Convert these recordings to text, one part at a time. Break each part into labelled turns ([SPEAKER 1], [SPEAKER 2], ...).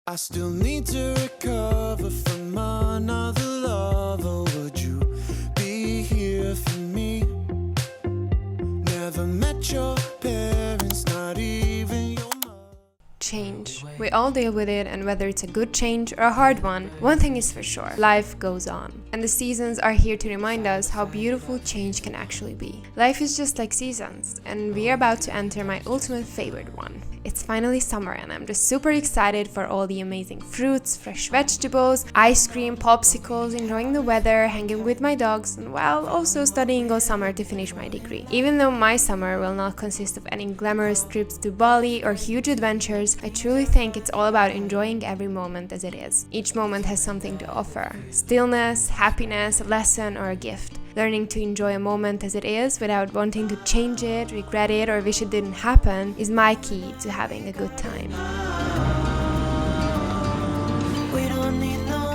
[SPEAKER 1] I still need to recover from another lover. Would you be here for me? Never met your parents, not even your mother.
[SPEAKER 2] Change. We all deal with it, and whether it's a good change or a hard one thing is for sure: life goes on. And the seasons are here to remind us how beautiful change can actually be. Life is just like seasons, and we are about to enter my ultimate favorite one. It's finally summer, and I'm just super excited for all the amazing fruits, fresh vegetables, ice cream, popsicles, enjoying the weather, hanging with my dogs, and while also studying all summer to finish my degree. Even though my summer will not consist of any glamorous trips to Bali or huge adventures, I truly think it's all about enjoying every moment as it is. Each moment has something to offer: stillness, happiness, a lesson, or a gift. Learning to enjoy a moment as it is without wanting to change it, regret it, or wish it didn't happen is my key to having a good time.
[SPEAKER 1] We don't need no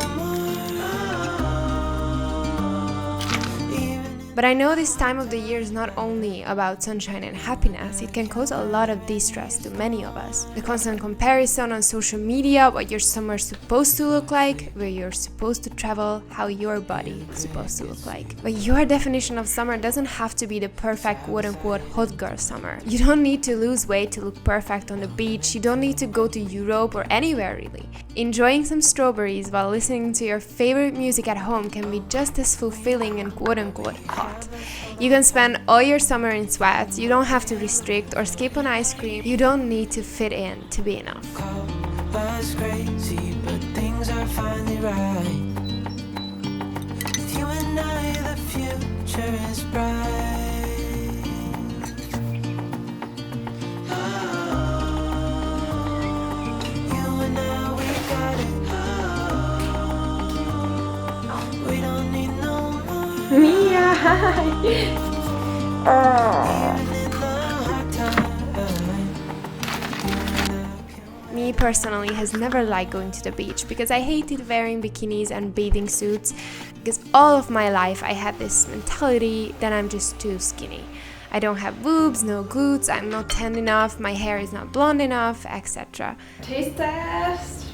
[SPEAKER 2] But I know this time of the year is not only about sunshine and happiness. It can cause a lot of distress to many of us. The constant comparison on social media, what your summer is supposed to look like, where you're supposed to travel, how your body is supposed to look like. But your definition of summer doesn't have to be the perfect quote-unquote hot girl summer. You don't need to lose weight to look perfect on the beach. You don't need to go to Europe or anywhere really. Enjoying some strawberries while listening to your favorite music at home can be just as fulfilling and quote-unquote hot. You can spend all your summer in sweats. You don't have to restrict or skip on ice cream. You don't need to fit in to be enough.
[SPEAKER 1] was crazy, but things are finally right. With you and I, the future is bright. You and I, we got it. We don't need no more.
[SPEAKER 2] Mia, hi!
[SPEAKER 1] Even in the hard time.
[SPEAKER 2] Me personally has never liked going to the beach because I hated wearing bikinis and bathing suits, because all of my life I had this mentality that I'm just too skinny. I don't have boobs, no glutes, I'm not tan enough, my hair is not blonde enough, etc.
[SPEAKER 3] Taste test.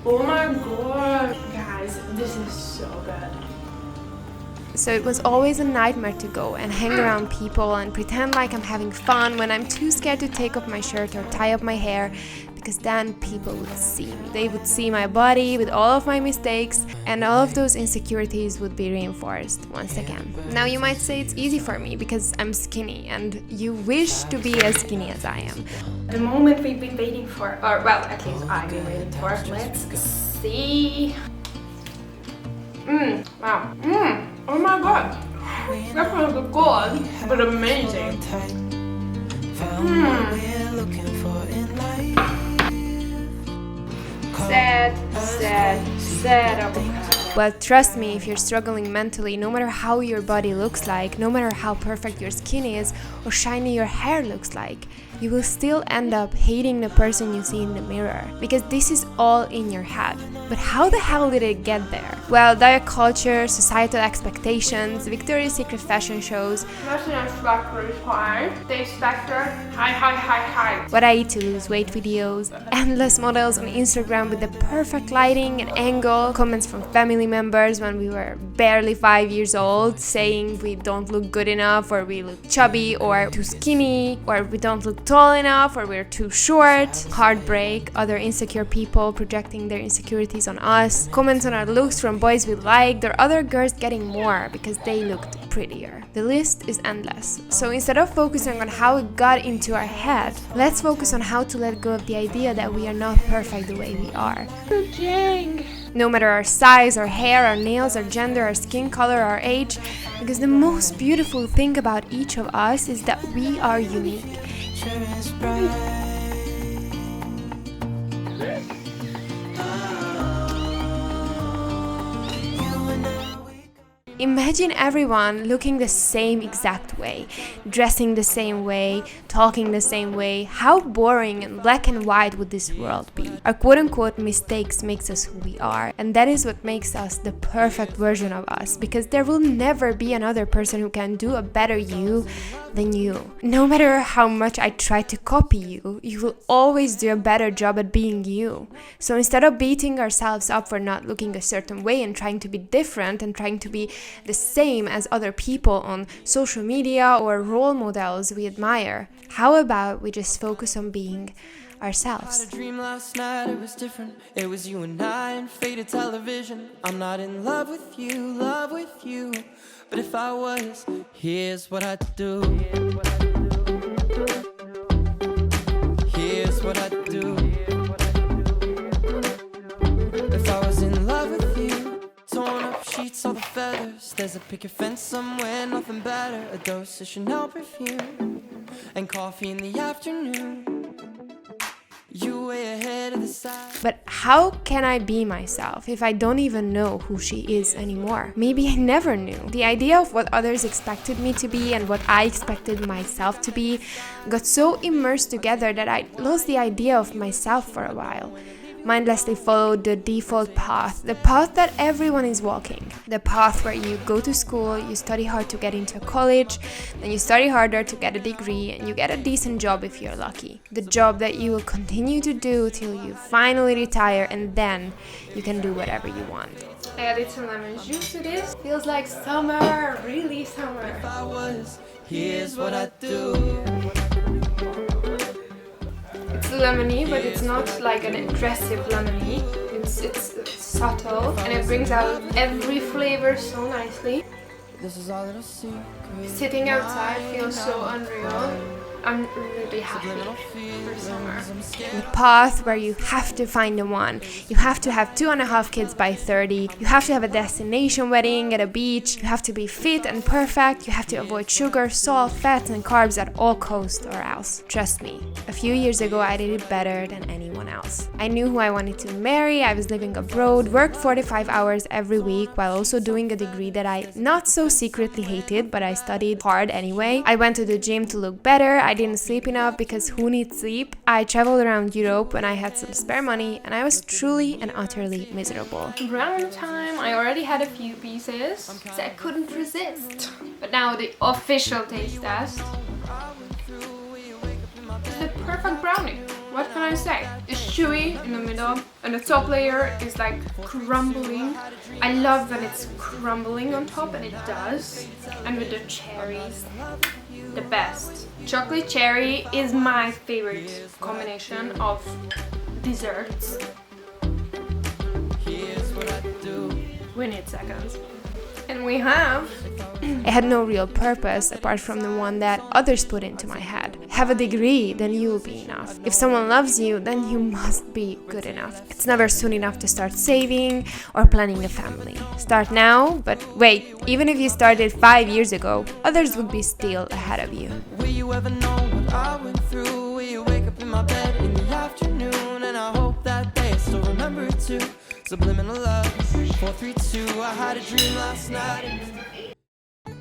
[SPEAKER 3] Oh my god. Guys, this is so good.
[SPEAKER 2] So it was always a nightmare to go and hang around people and pretend like I'm having fun when I'm too scared to take off my shirt or tie up my hair, because then people would see me. They would see my body with all of my mistakes, and all of those insecurities would be reinforced once again. Now you might say it's easy for me because I'm skinny, and you wish to be as skinny as I am.
[SPEAKER 3] The moment we've been waiting for, or well, at least I've been waiting for. Let's see. Wow. Oh my god. That was good, but amazing. Sad avocado.
[SPEAKER 2] Well, trust me, if you're struggling mentally, no matter how your body looks like, no matter how perfect your skin is or shiny your hair looks like, you will still end up hating the person you see in the mirror, because this is all in your head. But how the hell did it get there? Well, diet culture, societal expectations, Victoria's Secret fashion shows,
[SPEAKER 3] National Blackberries high. Taste factor high.
[SPEAKER 2] what I eat to lose weight videos, endless models on Instagram with the perfect lighting and angle, comments from family members when we were barely 5 years old saying we don't look good enough, or we look chubby or too skinny, or we don't look tall enough, or we're too short. Heartbreak, other insecure people projecting their insecurities on us, comments on our looks from boys we liked, or other girls getting more because they looked prettier. The list is endless. So instead of focusing on how it got into our head, let's focus on how to let go of the idea that we are not perfect the way we are. No matter our size, our hair, our nails, our gender, our skin color, our age, because the most beautiful thing about each of us is that we are unique. Imagine everyone looking the same exact way, dressing the same way, talking the same way. How boring and black and white would this world be? Our quote-unquote mistakes makes us who we are, and that is what makes us the perfect version of us, because there will never be another person who can do a better you than you. No matter how much I try to copy you, you will always do a better job at being you. So instead of beating ourselves up for not looking a certain way and trying to be different and trying to be the same as other people on social media or role models we admire, how about we just focus on being ourselves?
[SPEAKER 1] I had a dream last night, it was different. It was you and I in faded television. I'm not in love with you. But if I was, here's what I'd do. Here's what I'd do. If I was in love with you, torn up sheets, all the feathers. There's a picket fence somewhere, nothing better. A dose of Chanel perfume and coffee in the afternoon. You way ahead of the side.
[SPEAKER 2] But how can I be myself if I don't even know who she is anymore? Maybe I never knew. The idea of what others expected me to be and what I expected myself to be got so immersed together that I lost the idea of myself for a while. Mindlessly followed the default path, the path that everyone is walking. The path where you go to school, you study hard to get into a college, then you study harder to get a degree, and you get a decent job if you're lucky. The job that you will continue to do till you finally retire, and then you can do whatever you want.
[SPEAKER 3] I added some lemon juice to this. Feels like summer, really summer.
[SPEAKER 1] If I was, here's what I'd do.
[SPEAKER 3] It's lemony, but it's not like an aggressive lemony. It's subtle, and it brings out every flavor so nicely.
[SPEAKER 1] This is our little secret.
[SPEAKER 3] Sitting outside feels so unreal. I'm really happy for summer.
[SPEAKER 2] The path where you have to find the one. You have to have 2.5 kids by 30. You have to have a destination wedding at a beach. You have to be fit and perfect. You have to avoid sugar, salt, fats, and carbs at all costs or else. Trust me, a few years ago I did it better than anyone else. I knew who I wanted to marry. I was living abroad, worked 45 hours every week while also doing a degree that I not so secretly hated, but I studied hard anyway. I went to the gym to look better. I didn't sleep enough because who needs sleep? I traveled around Europe when I had some spare money, and I was truly and utterly miserable.
[SPEAKER 3] Around time, I already had a few pieces, so I couldn't resist. But now the official taste test. It's the perfect brownie. What can I say? It's chewy in the middle, and the top layer is like crumbling. I love when it's crumbling on top, and it does. And with the cherries, the best. Chocolate cherry is my favorite combination of desserts.
[SPEAKER 1] Here's what I'd do.
[SPEAKER 3] We need seconds. And we have...
[SPEAKER 2] It had no real purpose apart from the one that others put into my head. Have a degree, then you will be enough. If someone loves you, then you must be good enough. It's never soon enough to start saving or planning a family. Start now, but wait, even if you started 5 years ago, others would be still ahead of you.
[SPEAKER 1] Will you ever know what I went through? Will you wake up in my bed in the afternoon? And I hope that day I still remember it too. Subliminal love, 432. I had a dream last night.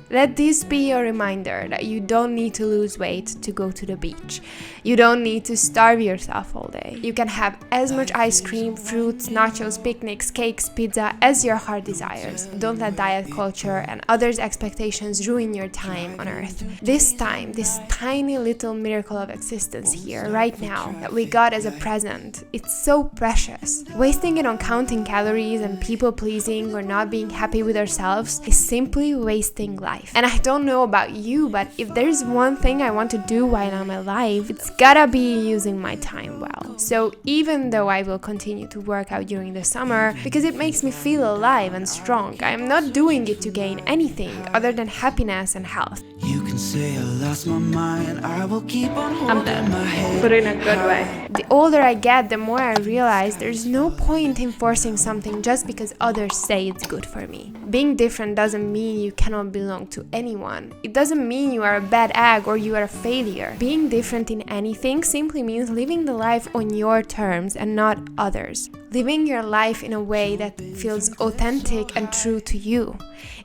[SPEAKER 2] Let this be a reminder that you don't need to lose weight to go to the beach. You don't need to starve yourself all day. You can have as much ice cream, fruits, nachos, picnics, cakes, pizza as your heart desires. Don't let diet culture and others' expectations ruin your time on earth. This time, this tiny little miracle of existence here, right now, that we got as a present, it's so precious. Wasting it on counting calories and people pleasing or not being happy with ourselves is simply wasting life. And I don't know about you, but if there's one thing I want to do while I'm alive, it's gotta be using my time well. So even though I will continue to work out during the summer, because it makes me feel alive and strong, I'm not doing it to gain anything other than happiness and health.
[SPEAKER 1] You can say I lost my mind. I will keep on holding my head.
[SPEAKER 3] But in a good way.
[SPEAKER 2] The older I get, the more I realize there's no point in forcing something just because others say it's good for me. Being different doesn't mean you cannot belong to anyone. It doesn't mean you are a bad egg or you are a failure. Being different in anything simply means living the life on your terms and not others. Living your life in a way that feels authentic and true to you.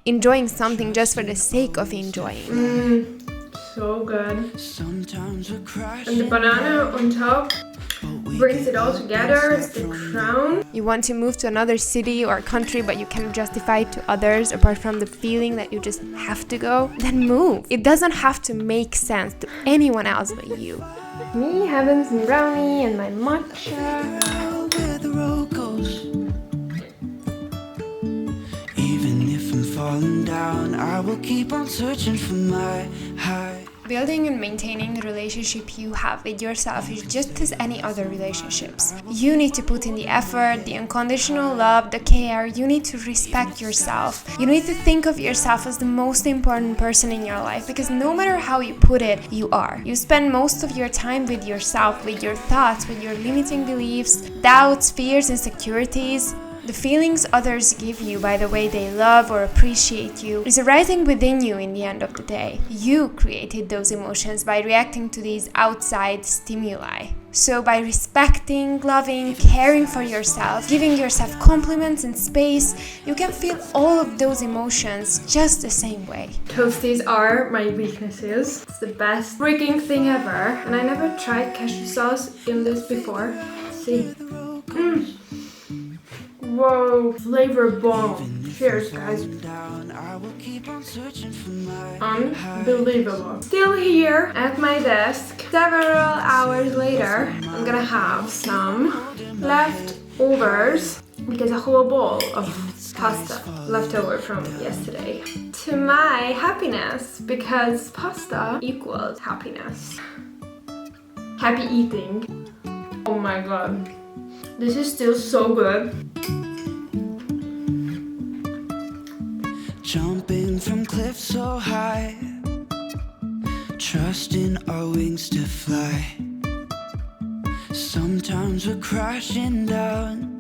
[SPEAKER 2] Enjoying something just for the sake of enjoying.
[SPEAKER 3] So good. And the banana on top brings it all together. It's the crown.
[SPEAKER 2] You want to move to another city or country, but you cannot justify it to others apart from the feeling that you just have to go? Then move. It doesn't have to make sense to anyone else but you.
[SPEAKER 3] Me having some brownie and my matcha.
[SPEAKER 1] Where the road goes. Even if I'm falling down, I will keep on searching for my high.
[SPEAKER 2] Building and maintaining the relationship you have with yourself is just as any other relationships. You need to put in the effort, the unconditional love, the care. You need to respect yourself. You need to think of yourself as the most important person in your life, because no matter how you put it, you are. You spend most of your time with yourself, with your thoughts, with your limiting beliefs, doubts, fears, insecurities. The feelings others give you by the way they love or appreciate you is arising within you in the end of the day. You created those emotions by reacting to these outside stimuli. So by respecting, loving, caring for yourself, giving yourself compliments and space, you can feel all of those emotions just the same way.
[SPEAKER 3] Toasties are my weaknesses. It's the best freaking thing ever. And I never tried cashew sauce in this before. Let's see. Whoa, flavor bomb. Cheers, guys. Unbelievable. Still here at my desk, several hours later, I'm gonna have some leftovers because a whole bowl of pasta left over from yesterday. To my happiness, because pasta equals happiness. Happy eating. Oh my god. This is still so good.
[SPEAKER 1] Jumping from cliffs so high, trusting our wings to fly. Sometimes we're crashing down,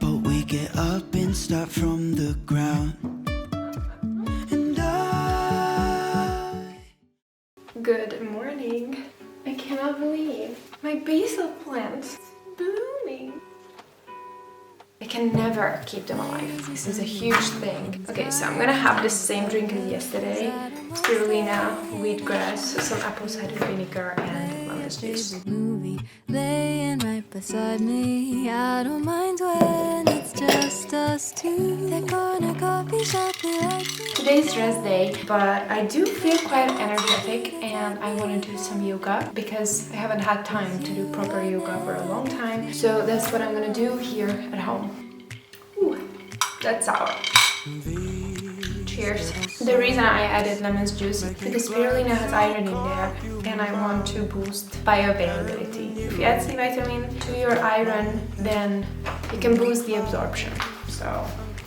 [SPEAKER 1] but we get up and start from the ground. And
[SPEAKER 3] Good morning. I cannot believe my basil plant is blooming. I can never keep them alive. This is a huge thing. Okay, so I'm gonna have the same drink as yesterday. Spirulina, wheatgrass, some apple cider vinegar, and lemon juice.
[SPEAKER 4] Movie laying right beside me. I don't mind when it's just us two. That corner coffee shop we like.
[SPEAKER 3] Today's rest day, but I do feel quite energetic and I want to do some yoga because I haven't had time to do proper yoga for a long time. So that's what I'm gonna do here at home. Ooh, that's sour. Cheers. The reason I added lemon juice is because spirulina has iron in there and I want to boost bioavailability. If you add C vitamin to your iron, then you can boost the absorption. So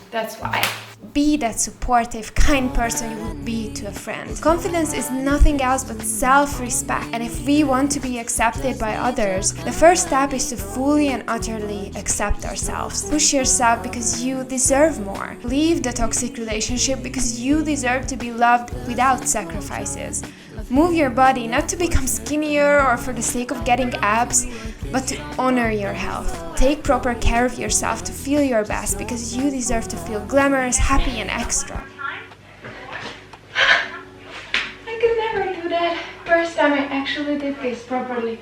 [SPEAKER 3] that's why.
[SPEAKER 2] Be that supportive, kind person you would be to a friend. Confidence is nothing else but self-respect. And if we want to be accepted by others, the first step is to fully and utterly accept ourselves. Push yourself because you deserve more. Leave the toxic relationship because you deserve to be loved without sacrifices. Move your body not to become skinnier or for the sake of getting abs, but to honor your health. Take proper care of yourself to feel your best because you deserve to feel glamorous, happy and extra.
[SPEAKER 3] I could never do that. First time I actually did this properly.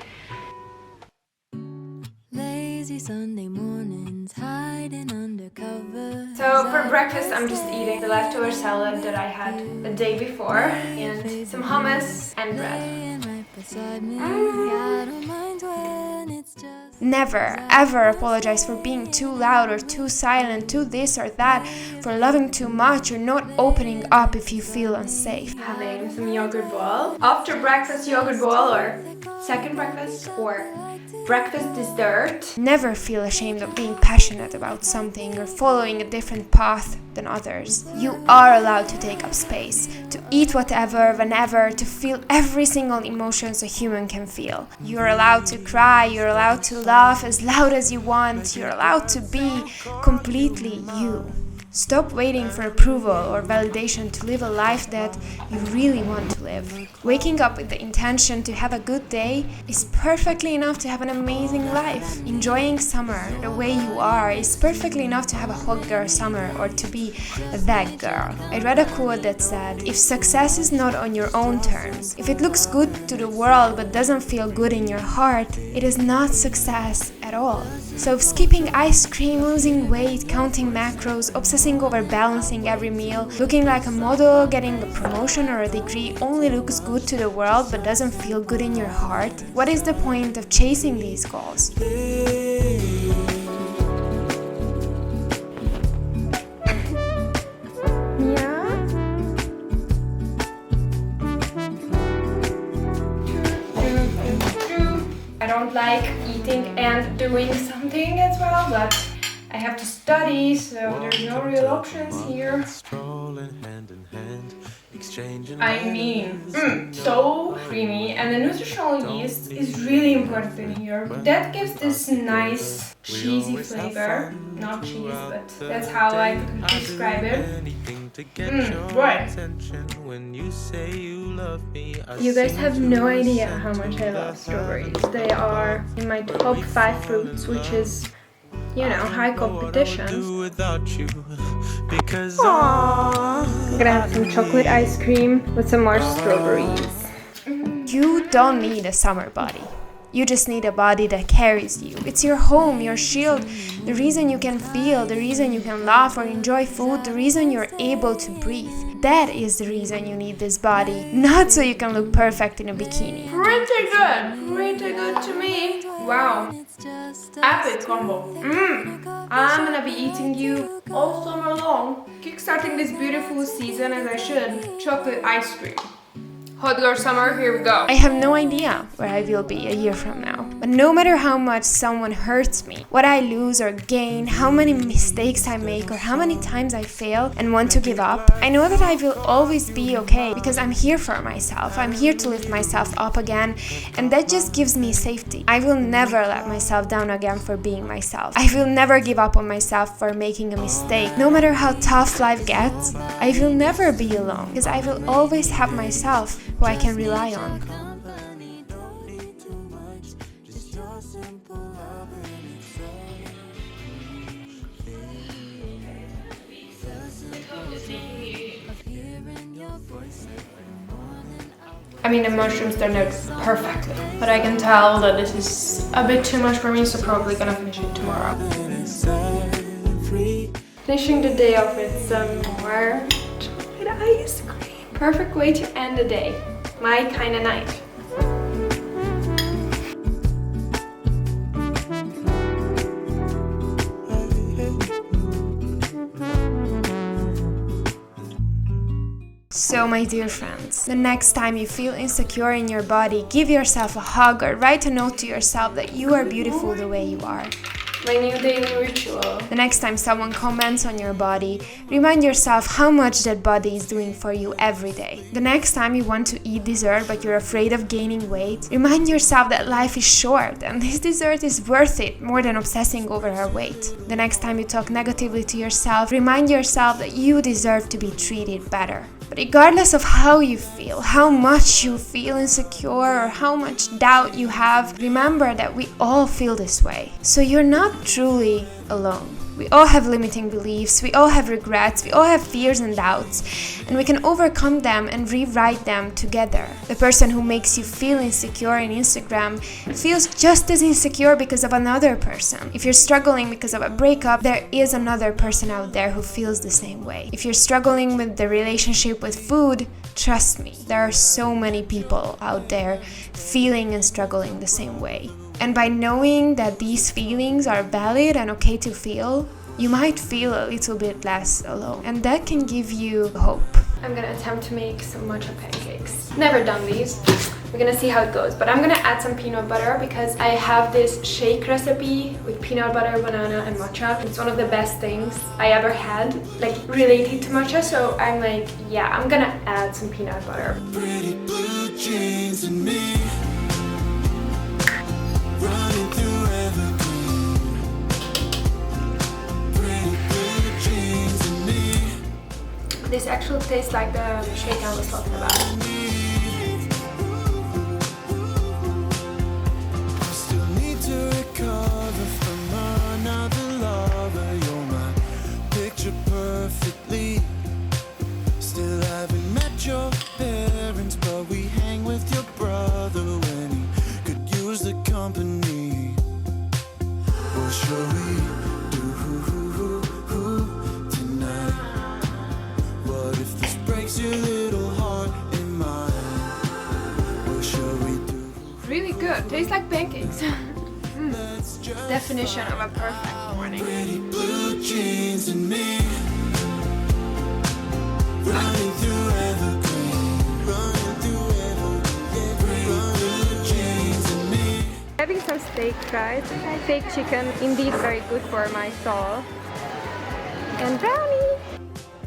[SPEAKER 4] Lazy Sunday mornings hiding under covers.
[SPEAKER 3] So for breakfast I'm just eating the leftover salad that I had the day before and some hummus and bread.
[SPEAKER 4] Laying right beside me. I don't mind when it's just.
[SPEAKER 2] Never, ever apologize for being too loud or too silent, too this or that, for loving too much or not opening up if you feel unsafe.
[SPEAKER 3] Having some yogurt bowl. After breakfast yogurt bowl or second breakfast or breakfast dessert.
[SPEAKER 2] Never feel ashamed of being passionate about something or following a different path than others. You are allowed to take up space, to eat whatever, whenever, to feel every single emotion a human can feel. You're allowed to cry, you're allowed to laugh as loud as you want, you're allowed to be completely you. Stop waiting for approval or validation to live a life that you really want to live. Waking up with the intention to have a good day is perfectly enough to have an amazing life. Enjoying summer the way you are is perfectly enough to have a hot girl summer or to be that girl. I read a quote that said, if success is not on your own terms, if it looks good to the world but doesn't feel good in your heart, it is not success at all. So if skipping ice cream, losing weight, counting macros, obsessing over balancing every meal, looking like a model, getting a promotion or a degree only looks good to the world but doesn't feel good in your heart, what is the point of chasing these goals?
[SPEAKER 3] I don't like eating and doing something as well, but I have to study, so there's no real options here. I mean, so creamy, and the nutritional yeast is really important in here. That gives this nice cheesy flavor. Not cheese, but that's how I could describe it. Right. You guys have no idea how much I love strawberries. They are in my top 5 fruits, which is, you know, high competition. I'm gonna have some chocolate ice cream with some more strawberries.
[SPEAKER 2] You don't need a summer body. You just need a body that carries you. It's your home, your shield, the reason you can feel, the reason you can laugh or enjoy food, the reason you're able to breathe. That is the reason you need this body, not so you can look perfect in a bikini.
[SPEAKER 3] Pretty good to me. Wow, epic combo. I'm gonna be eating you all summer long, kickstarting this beautiful season as I should. Chocolate ice cream. Hot girl summer, here we go.
[SPEAKER 2] I have no idea where I will be a year from now. But no matter how much someone hurts me, what I lose or gain, how many mistakes I make or how many times I fail and want to give up, I know that I will always be okay because I'm here for myself. I'm here to lift myself up again, and that just gives me safety. I will never let myself down again for being myself. I will never give up on myself for making a mistake. No matter how tough life gets, I will never be alone because I will always have myself who I can rely on.
[SPEAKER 3] I mean, the mushrooms turned out perfectly, but I can tell that this is a bit too much for me, so probably gonna finish it tomorrow. Finishing the day off with some more chocolate ice cream. Perfect way to end the day. My kind of night.
[SPEAKER 2] So my dear friends, the next time you feel insecure in your body, give yourself a hug or write a note to yourself that you are beautiful the way you are.
[SPEAKER 3] My new daily ritual.
[SPEAKER 2] The next time someone comments on your body, remind yourself how much that body is doing for you every day. The next time you want to eat dessert but you're afraid of gaining weight, remind yourself that life is short and this dessert is worth it more than obsessing over our weight. The next time you talk negatively to yourself, remind yourself that you deserve to be treated better. But regardless of how you feel, how much you feel insecure or how much doubt you have, remember that we all feel this way. So you're not truly alone. We all have limiting beliefs, we all have regrets, we all have fears and doubts, and we can overcome them and rewrite them together. The person who makes you feel insecure in Instagram feels just as insecure because of another person. If you're struggling because of a breakup, there is another person out there who feels the same way. If you're struggling with the relationship with food, trust me, there are so many people out there feeling and struggling the same way. And by knowing that these feelings are valid and okay to feel, you might feel a little bit less alone. And that can give you hope.
[SPEAKER 3] I'm gonna attempt to make some matcha pancakes. Never done these. We're gonna see how it goes. But I'm gonna add some peanut butter because I have this shake recipe with peanut butter, banana, and matcha. It's one of the best things I ever had, like related to matcha. So I'm like, yeah, I'm gonna add some peanut butter.
[SPEAKER 1] Pretty blue jeans and me. Running through evergreen. Pretty blue jeans and me.
[SPEAKER 3] actually tastes like the shake I was talking about.
[SPEAKER 1] Still need to recover from another lover. You're my picture perfectly. Still haven't met your parents, but we hang with your brother when he could use the company. What shall we do tonight? What if this breaks your little heart in mine? What shall we do?
[SPEAKER 3] Really good. Tastes like pancakes. Definition of a perfect morning.
[SPEAKER 1] Pretty blue jeans and me, running through evergreen, running through evergreen. Pretty blue jeans and me.
[SPEAKER 5] Having some steak fries, fake chicken, indeed very good for my soul. And brownie!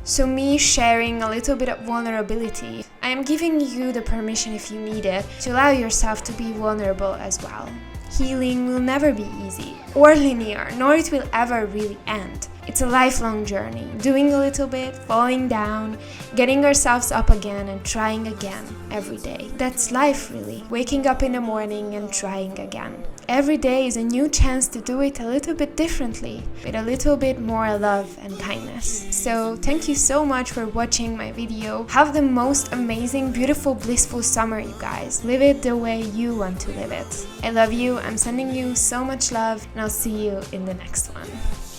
[SPEAKER 2] So me sharing a little bit of vulnerability, I am giving you the permission, if you need it, to allow yourself to be vulnerable as well. Healing will never be easy or linear, nor it will ever really end. It's a lifelong journey, doing a little bit, falling down, getting ourselves up again and trying again every day. That's life really, waking up in the morning and trying again. Every day is a new chance to do it a little bit differently, with a little bit more love and kindness. So thank you so much for watching my video. Have the most amazing, beautiful, blissful summer, you guys. Live it the way you want to live it. I love you, I'm sending you so much love, and I'll see you in the next one.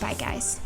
[SPEAKER 2] Bye guys.